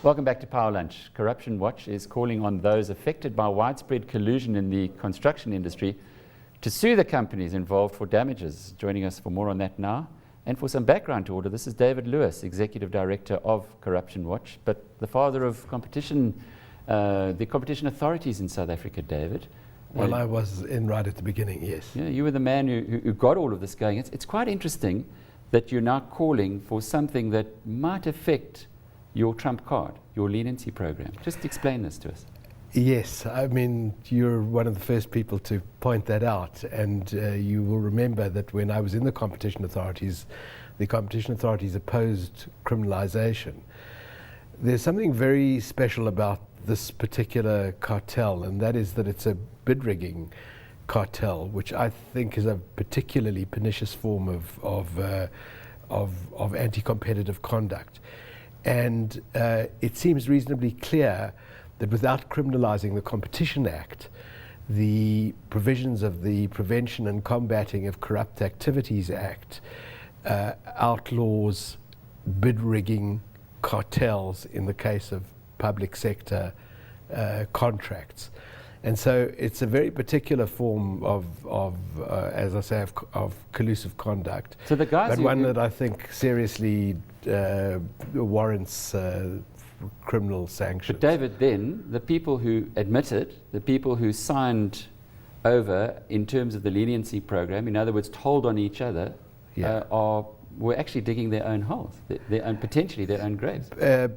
Welcome back to Power Lunch. Corruption Watch is calling on those affected by widespread collusion in the construction industry to sue the companies involved for damages. Joining us for more on that now, and for some background to order, this is David Lewis, Executive Director of Corruption Watch, but the father of competition, the competition authorities in South Africa, David. Well, I was in right at the beginning, yes. Yeah, you were the man who got all of this going. It's quite interesting that you're now calling for something that might affect your trump card, your leniency program. Just explain this to us. Yes, I mean, you're one of the first people to point that out, and you will remember that when I was in the competition authorities opposed criminalization. There's something very special about this particular cartel, and that is that it's a bid rigging cartel, which I think is a particularly pernicious form of anti-competitive conduct. And it seems reasonably clear that without criminalizing the Competition Act, the provisions of the Prevention and Combating of Corrupt Activities Act outlaws bid rigging cartels in the case of public sector contracts. And so it's a very particular form of as I say, of collusive conduct. So the guys, but one that I think seriously warrants criminal sanctions. But David, then the people who admitted, the people who signed over in terms of the leniency program, in other words, told on each other, were actually digging their own holes, potentially their own graves.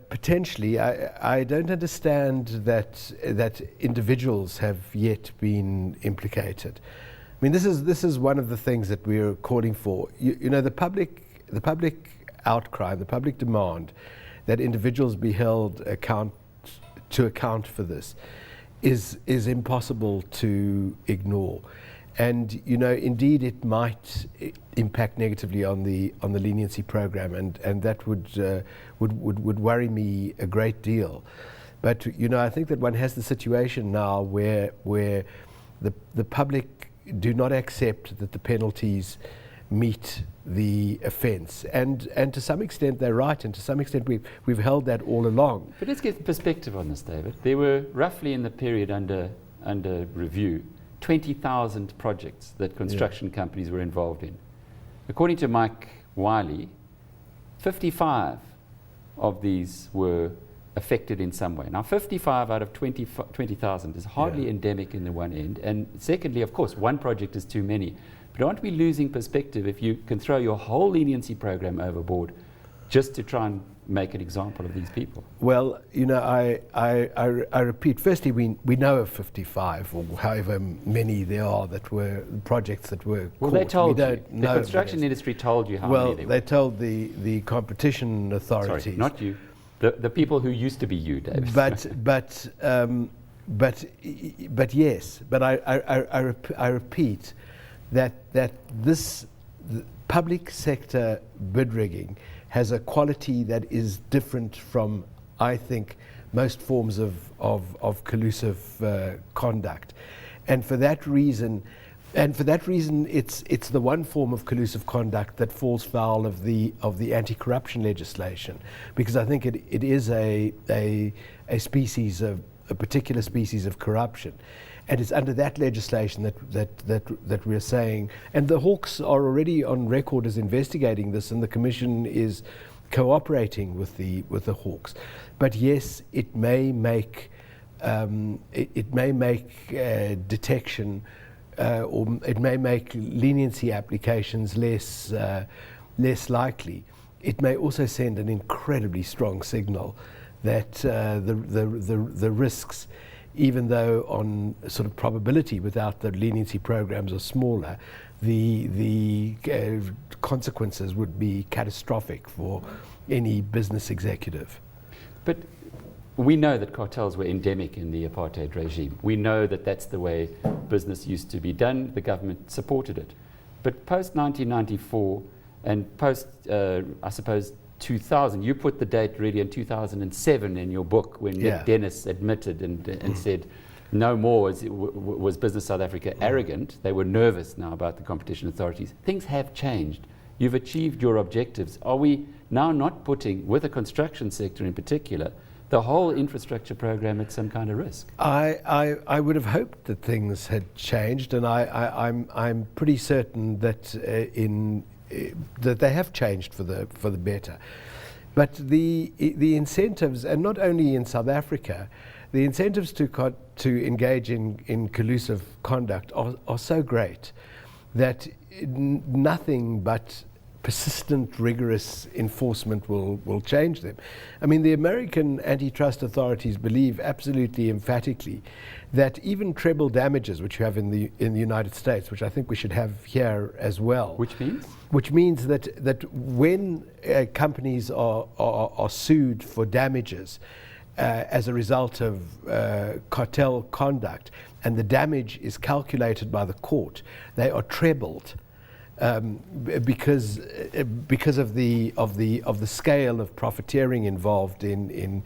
Potentially, I don't understand that individuals have yet been implicated. I mean, this is one of the things that we're calling for. You know, the public outcry, the public demand that individuals be held to account for this is impossible to ignore. And you know, indeed, it might impact negatively on the leniency program, and that would worry me a great deal. But you know, I think that one has the situation now where the public do not accept that the penalties meet the offence, and to some extent they're right, and to some extent we've held that all along. But let's get perspective on this, David. There were roughly in the period under review 20,000 projects that construction companies were involved in. According to Mike Wiley, 55 of these were affected in some way. Now, 55 out of 20,000 is hardly endemic in the one end. And secondly, of course, one project is too many. But aren't we losing perspective if you can throw your whole leniency program overboard just to try and make an example of these people? Well, you know, I repeat, firstly, we know of 55 or however many there are that were projects that were well, caught. they told you. The construction industry told you how many there were. Well, they told the competition authorities. Sorry, not you. The people who used to be you, David. But yes, but I repeat that this public sector bid rigging has a quality that is different from, I think, most forms of collusive conduct, and for that reason, it's the one form of collusive conduct that falls foul of the anti-corruption legislation, because I think it is a particular species of corruption. And it's under that legislation that we're saying, and the Hawks are already on record as investigating this, and the Commission is cooperating with the Hawks. But yes, it may make detection, or it may make leniency applications less likely. It may also send an incredibly strong signal that the risks, even though on sort of probability without the leniency programs are smaller, the consequences would be catastrophic for any business executive. But we know that cartels were endemic in the apartheid regime. We know that that's the way business used to be done. The government supported it. But post-1994 and post, I suppose, 2000, you put the date really in 2007 in your book when Nick Dennis admitted and said no more was Business South Africa arrogant. They were nervous now about the competition authorities. Things have changed. You've achieved your objectives. Are we now not putting, with the construction sector in particular, the whole infrastructure program at some kind of risk. I would have hoped that things had changed, and I'm pretty certain that that they have changed for the better. But the incentives, and not only in South Africa, the incentives to engage in collusive conduct are so great that nothing but persistent, rigorous enforcement will change them. I mean, the American antitrust authorities believe absolutely emphatically that even treble damages, which you have in the United States, which I think we should have here as well. Which means? Which means that when companies are sued for damages as a result of cartel conduct, and the damage is calculated by the court, they are trebled. Because of the scale of profiteering involved in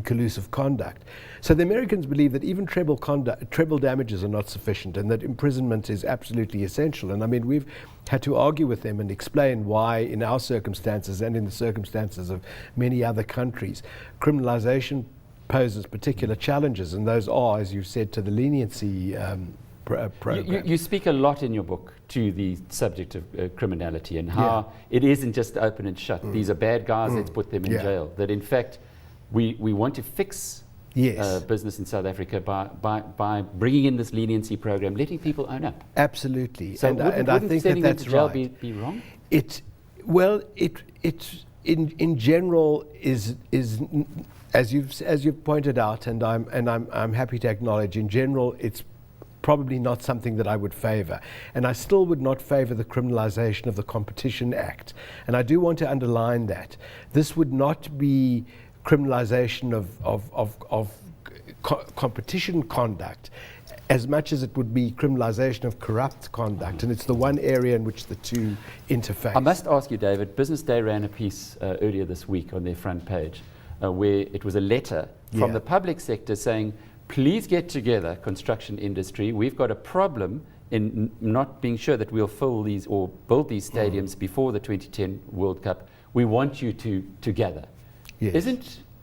collusive conduct. So the Americans believe that even treble damages are not sufficient, and that imprisonment is absolutely essential. And I mean, we've had to argue with them and explain why, in our circumstances and in the circumstances of many other countries, criminalization poses particular challenges, and those are, as you've said, to the leniency program. You speak a lot in your book to the subject of criminality, and how it isn't just open and shut. These are bad guys, let's put them in jail. That in fact, we want to fix business in South Africa by bringing in this leniency program, letting people own up. Absolutely. So and I think sending that's them to jail right. be wrong? It in general is as you've pointed out, and I'm happy to acknowledge, in general it's probably not something that I would favor. And I still would not favor the criminalization of the Competition Act. And I do want to underline that. This would not be criminalization of competition conduct as much as it would be criminalization of corrupt conduct. And it's the one area in which the two interface. I must ask you, David, Business Day ran a piece earlier this week on their front page where it was a letter from the public sector saying, please get together, construction industry. We've got a problem in not being sure that we'll fill these or build these stadiums before the 2010 World Cup. We want you to gather. Yes.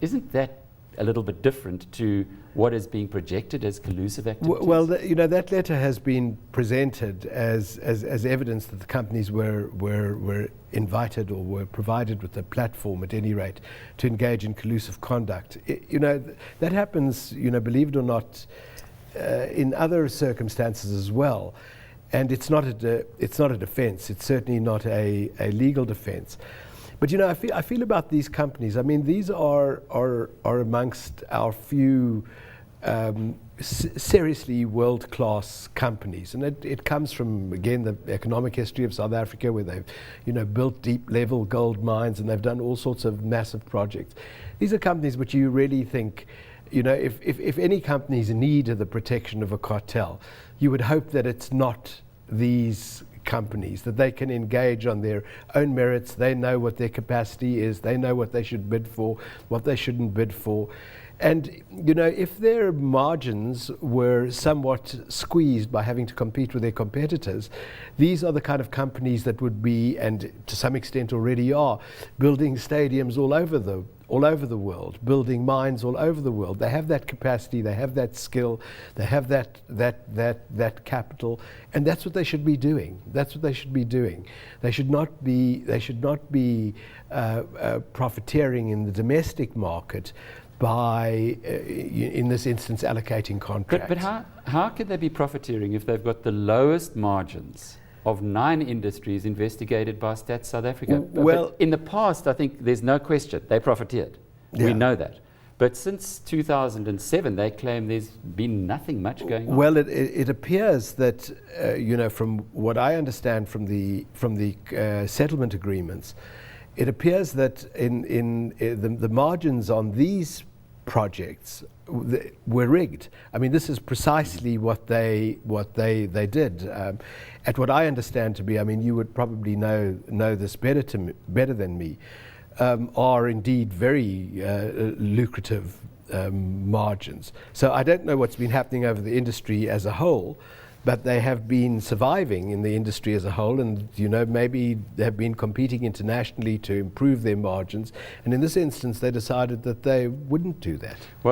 Isn't that a little bit different to what is being projected as collusive activities? Well, that letter has been presented as evidence that the companies were invited or were provided with a platform, at any rate, to engage in collusive conduct. That happens, believe it or not, in other circumstances as well. And it's not a defense. It's certainly not a legal defense. But I feel about these companies. I mean, these are amongst our few seriously world-class companies, and it comes from, again, the economic history of South Africa, where they've built deep-level gold mines, and they've done all sorts of massive projects. These are companies which you really think, if any companies need the protection of a cartel, you would hope that it's not these companies, that they can engage on their own merits. They know what their capacity is. They know what they should bid for, what they shouldn't bid for. And, if their margins were somewhat squeezed by having to compete with their competitors, these are the kind of companies that would be, and to some extent already are, building stadiums all over the world, building mines all over the world. They have that capacity, they have that skill, they have that capital, and that's what they should be doing. That's what they should be doing. They should not be profiteering in the domestic market by, in this instance, allocating contracts. But how can they be profiteering if they've got the lowest margins of 9 industries investigated by Stats South Africa? Well, but in the past, I think there's no question they profiteered. We know that. But since 2007, they claim there's been nothing much going on. Well, it appears that, from what I understand from the settlement agreements, it appears that in the margins on these projects were rigged. I mean, this is precisely what they did. At what I understand to be, I mean, you would probably know this better than me, are indeed very lucrative margins. So I don't know what's been happening over the industry as a whole, but they have been surviving in the industry as a whole, and maybe they have been competing internationally to improve their margins. And in this instance, they decided that they wouldn't do that. Well,